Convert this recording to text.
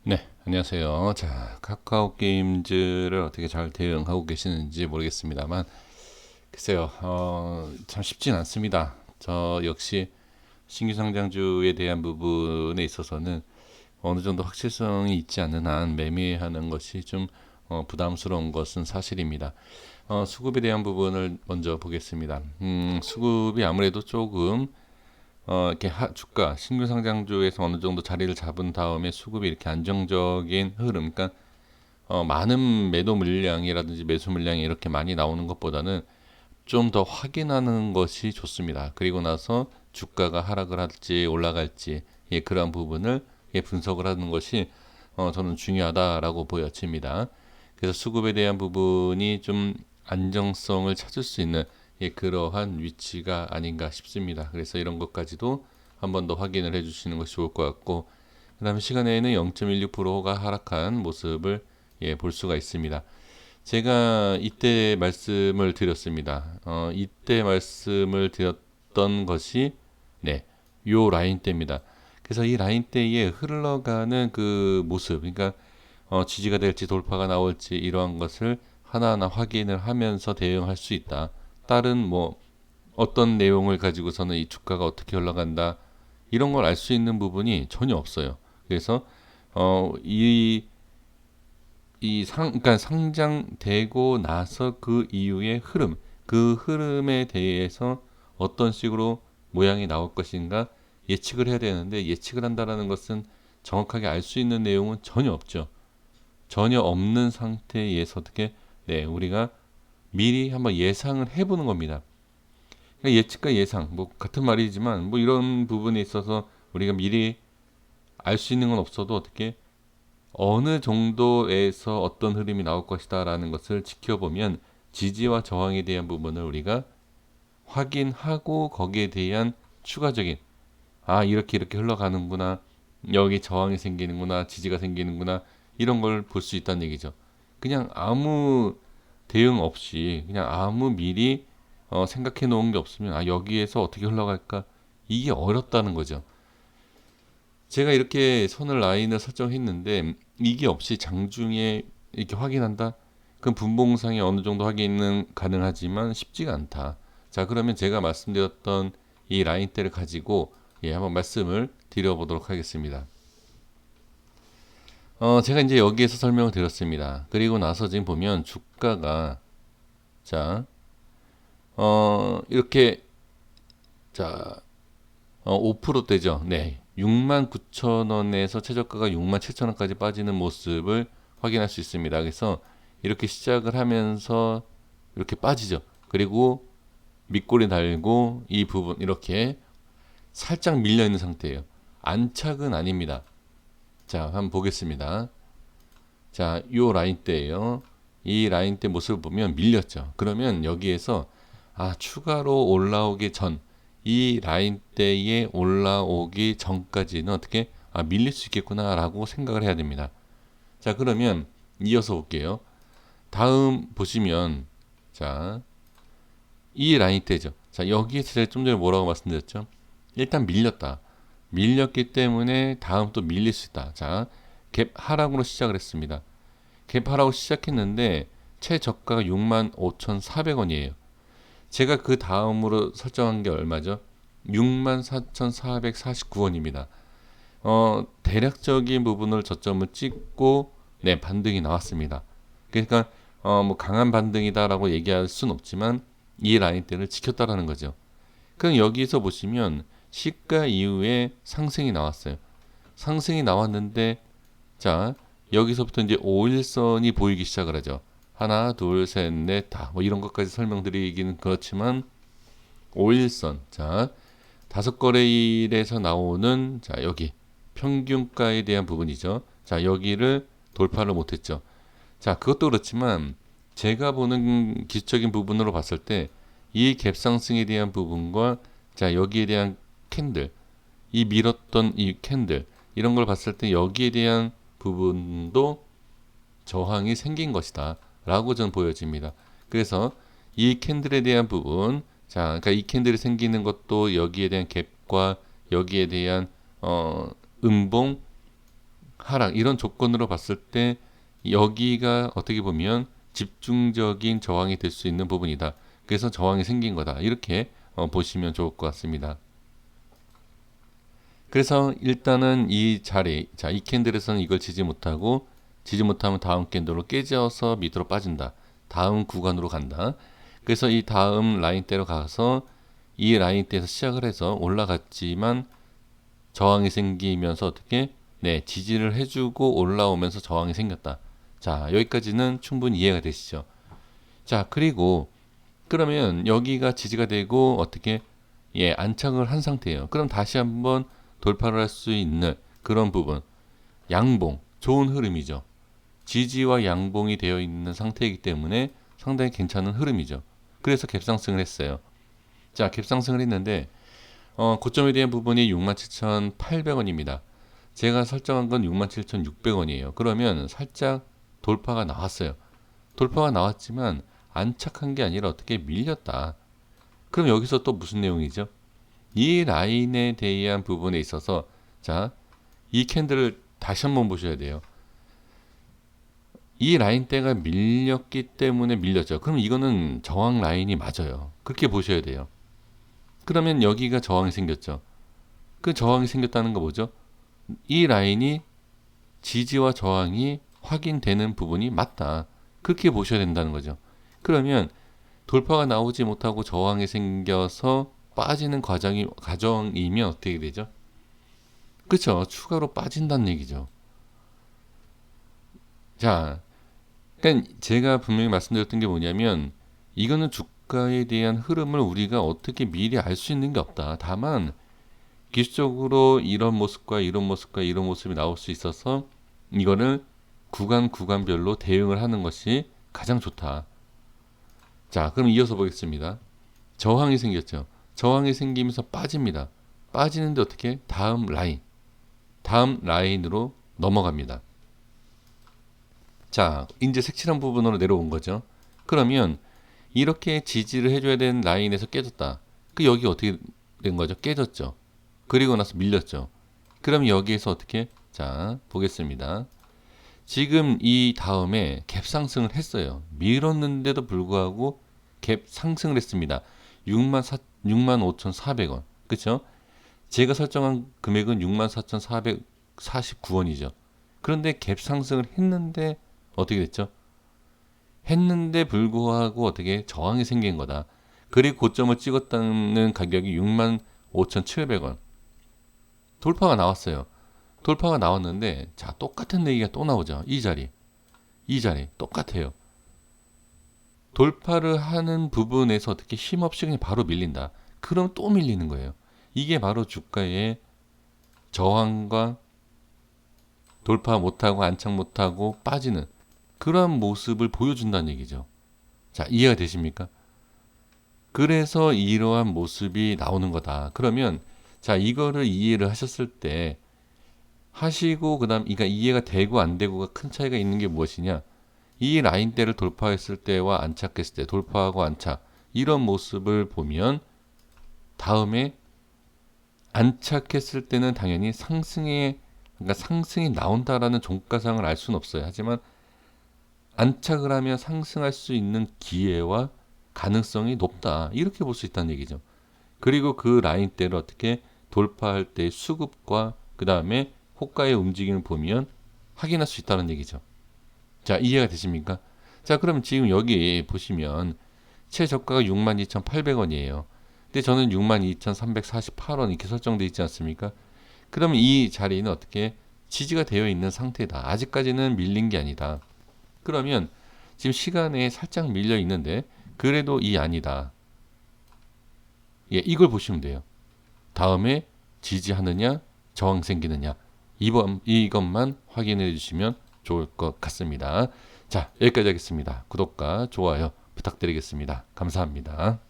네, 안녕하세요. 자, 카카오 게임즈를 어떻게 잘 대응하고 계시는지 모르겠습니다만, 글쎄요, 참 쉽진 않습니다. 저 역시 신규 상장주에 대한 부분에 있어서는 어느 정도 확실성이 있지 않는 한 매매하는 것이 좀 부담스러운 것은 사실입니다. 수급에 대한 부분을 먼저 보겠습니다. 수급이 아무래도 조금 이렇게 주가 신규 상장주에서 어느 정도 자리를 잡은 다음에 수급이 이렇게 안정적인 흐름, 그러니까 많은 매도 물량이라든지 매수 물량이 이렇게 많이 나오는 것보다는 좀 더 확인하는 것이 좋습니다. 그리고 나서 주가가 하락을 할지 올라갈지 그러한 부분을 분석을 하는 것이 저는 중요하다라고 보여집니다. 그래서 수급에 대한 부분이 좀 안정성을 찾을 수 있는 그러한 위치가 아닌가 싶습니다. 그래서 이런 것까지도 한 번 더 확인을 해주시는 것이 좋을 것 같고, 그 다음에 시간에는 0.16%가 하락한 모습을 볼 수가 있습니다. 제가 이때 말씀을 드렸습니다. 이때 말씀을 드렸던 것이 요 라인대입니다. 그래서 이 라인대에 흘러가는 그 모습, 그러니까 지지가 될지 돌파가 나올지 이러한 것을 하나하나 확인을 하면서 대응할 수 있다. 다른 뭐 어떤 내용을 가지고서는 이 주가가 어떻게 흘러간다 이런 걸 알 수 있는 부분이 전혀 없어요. 그래서 이 그러니까 상장되고 나서 그 이후의 흐름, 그 흐름에 대해서 어떤 식으로 모양이 나올 것인가 예측을 해야 되는데, 예측을 한다라는 것은 정확하게 알 수 있는 내용은 전혀 없죠. 전혀 없는 상태에서 어떻게 우리가 미리 한번 예상을 해보는 겁니다. 그러니까 예측과 예상 뭐 같은 말이지만 뭐 이런 부분에 있어서 우리가 미리 알 수 있는 건 없어도 어떻게 어느 정도에서 어떤 흐름이 나올 것이다라는 것을 지켜보면 지지와 저항에 대한 부분을 우리가 확인하고 거기에 대한 추가적인 이렇게 흘러가는구나, 여기 저항이 생기는구나, 지지가 생기는구나, 이런 걸 볼 수 있다는 얘기죠. 그냥 아무 대응 없이 그냥 아무 미리 생각해 놓은 게 없으면 여기에서 어떻게 흘러갈까, 이게 어렵다는 거죠. 제가 이렇게 선을 라인을 설정했는데 이게 없이 장중에 이렇게 확인한다? 그럼 분봉상에 어느 정도 확인은 가능하지만 쉽지가 않다. 자, 그러면 제가 말씀드렸던 이 라인대를 가지고 한번 말씀을 드려보도록 하겠습니다. 제가 이제 여기에서 설명을 드렸습니다. 그리고 나서 지금 보면 주가가 자, 이렇게 자, 5%대죠. 네. 69,000원에서 최저가가 67,000원까지 빠지는 모습을 확인할 수 있습니다. 그래서 이렇게 시작을 하면서 이렇게 빠지죠. 그리고 밑골이 달고 이 부분 이렇게 살짝 밀려 있는 상태예요. 안착은 아닙니다. 자, 한번 보겠습니다. 자, 요 라인대예요. 이 라인대 모습을 보면 밀렸죠. 그러면 여기에서 추가로 올라오기 전, 이 라인대에 올라오기 전까지는 어떻게 밀릴 수 있겠구나라고 생각을 해야 됩니다. 자, 그러면 이어서 볼게요. 다음 보시면 자, 이 라인대죠. 자, 여기에서 제가 좀 전에 뭐라고 말씀드렸죠? 일단 밀렸다. 밀렸기 때문에 다음 또 밀릴 수 있다. 자, 갭 하락으로 시작을 했습니다. 갭 하락으로 시작했는데 최저가가 65,400원이에요. 제가 그 다음으로 설정한 게 얼마죠? 64,449원입니다. 대략적인 부분을 저점을 찍고 반등이 나왔습니다. 그러니까 뭐 강한 반등이다라고 얘기할 수는 없지만 이 라인대를 지켰다라는 거죠. 그럼 여기서 보시면 시가 이후에 상승이 나왔어요. 상승이 나왔는데 자, 여기서부터 이제 5일선이 보이기 시작을 하죠. 하나, 둘, 셋, 넷, 다. 뭐 이런 것까지 설명드리기는 그렇지만 5일선. 자, 다섯 거래일에서 나오는 여기 평균가에 대한 부분이죠. 자, 여기를 돌파를 못했죠. 자, 그것도 그렇지만 제가 보는 기술적인 부분으로 봤을 때 이 갭상승에 대한 부분과 여기에 대한 캔들, 이 밀었던 이 캔들 이런 걸 봤을 때 여기에 대한 부분도 저항이 생긴 것이다 라고 저는 보여집니다. 그래서 이 캔들에 대한 부분, 그러니까 이 캔들이 생기는 것도 여기에 대한 갭과 여기에 대한 음봉 하락 이런 조건으로 봤을 때 여기가 어떻게 보면 집중적인 저항이 될 수 있는 부분이다. 그래서 저항이 생긴 거다. 이렇게 보시면 좋을 것 같습니다. 그래서 일단은 이 자리, 자, 이 캔들에서는 이걸 지지 못하고, 지지 못하면 다음 캔들로 깨져서 밑으로 빠진다. 다음 구간으로 간다. 그래서 이 다음 라인대로 가서 이 라인대에서 시작을 해서 올라갔지만 저항이 생기면서 어떻게? 네, 지지를 해주고 올라오면서 저항이 생겼다. 자, 여기까지는 충분히 이해가 되시죠? 자, 그리고 그러면 여기가 지지가 되고 어떻게? 예, 안착을 한 상태예요. 그럼 다시 한번 돌파를 할 수 있는 그런 부분. 양봉, 좋은 흐름이죠. 지지와 양봉이 되어 있는 상태이기 때문에 상당히 괜찮은 흐름이죠. 그래서 갭상승을 했어요. 자, 갭상승을 했는데 고점에 대한 부분이 67,800원입니다. 제가 설정한 건 67,600원이에요. 그러면 살짝 돌파가 나왔어요. 돌파가 나왔지만 안착한 게 아니라 어떻게 밀렸다. 그럼 여기서 또 무슨 내용이죠? 이 라인에 대한 부분에 있어서 자, 이 캔들을 다시 한번 보셔야 돼요. 이 라인대가 밀렸기 때문에 밀렸죠. 그럼 이거는 저항 라인이 맞아요. 그렇게 보셔야 돼요. 그러면 여기가 저항이 생겼죠. 그 저항이 생겼다는 거 뭐죠? 이 라인이 지지와 저항이 확인되는 부분이 맞다. 그렇게 보셔야 된다는 거죠. 그러면 돌파가 나오지 못하고 저항이 생겨서 빠지는 과정이면 어떻게 되죠? 그렇죠. 추가로 빠진다는 얘기죠. 자, 그러니까 제가 분명히 말씀드렸던 게 뭐냐면 이거는 주가에 대한 흐름을 우리가 어떻게 미리 알 수 있는 게 없다. 다만 기술적으로 이런 모습과 이런 모습과 이런 모습이 나올 수 있어서 이거를 구간별로 대응을 하는 것이 가장 좋다. 자, 그럼 이어서 보겠습니다. 저항이 생겼죠. 저항이 생기면서 빠집니다. 빠지는데 어떻게? 다음 라인으로 넘어갑니다. 자, 이제 색칠한 부분으로 내려온 거죠. 그러면 이렇게 지지를 해줘야 되는 라인에서 깨졌다. 그 여기 어떻게 된 거죠? 깨졌죠. 그리고 나서 밀렸죠. 그럼 여기에서 어떻게? 자, 보겠습니다. 지금 이 다음에 갭 상승을 했어요. 밀었는데도 불구하고 갭 상승을 했습니다. 65,400원. 그쵸? 제가 설정한 금액은 64,449원이죠. 그런데 갭 상승을 했는데 어떻게 됐죠? 했는데 불구하고 어떻게 저항이 생긴 거다. 그리고 고점을 찍었다는 가격이 65,700원. 돌파가 나왔어요. 돌파가 나왔는데 자, 똑같은 얘기가 또 나오죠. 이 자리 똑같아요. 돌파를 하는 부분에서 어떻게 힘없이 그냥 바로 밀린다. 그럼 또 밀리는 거예요. 이게 바로 주가의 저항과 돌파 못하고 안착 못하고 빠지는 그러한 모습을 보여준다는 얘기죠. 자, 이해가 되십니까? 그래서 이러한 모습이 나오는 거다. 그러면 자, 이거를 이해를 하셨을 때 하시고 그다음 그러니까 이해가 되고 안 되고가 큰 차이가 있는 게 무엇이냐? 이 라인대를 돌파했을 때와 안착했을 때 돌파하고 안착 이런 모습을 보면 다음에 안착했을 때는 당연히 그러니까 상승이 나온다라는 종가상을 알 수는 없어요. 하지만 안착을 하면 상승할 수 있는 기회와 가능성이 높다. 이렇게 볼 수 있다는 얘기죠. 그리고 그 라인대를 어떻게 돌파할 때 수급과 그 다음에 호가의 움직임을 보면 확인할 수 있다는 얘기죠. 자, 이해가 되십니까? 자, 그럼 지금 여기 보시면 최저가가 62,800원이에요. 근데 저는 62,348원 이렇게 설정되어 있지 않습니까? 그러면 이 자리는 어떻게 지지가 되어 있는 상태다. 아직까지는 밀린 게 아니다. 그러면 지금 시간에 살짝 밀려 있는데 그래도 이 아니다. 예, 이걸 보시면 돼요. 다음에 지지하느냐, 저항 생기느냐. 이것만 확인해 주시면 좋을 것 같습니다. 자, 여기까지 하겠습니다. 구독과 좋아요 부탁드리겠습니다. 감사합니다.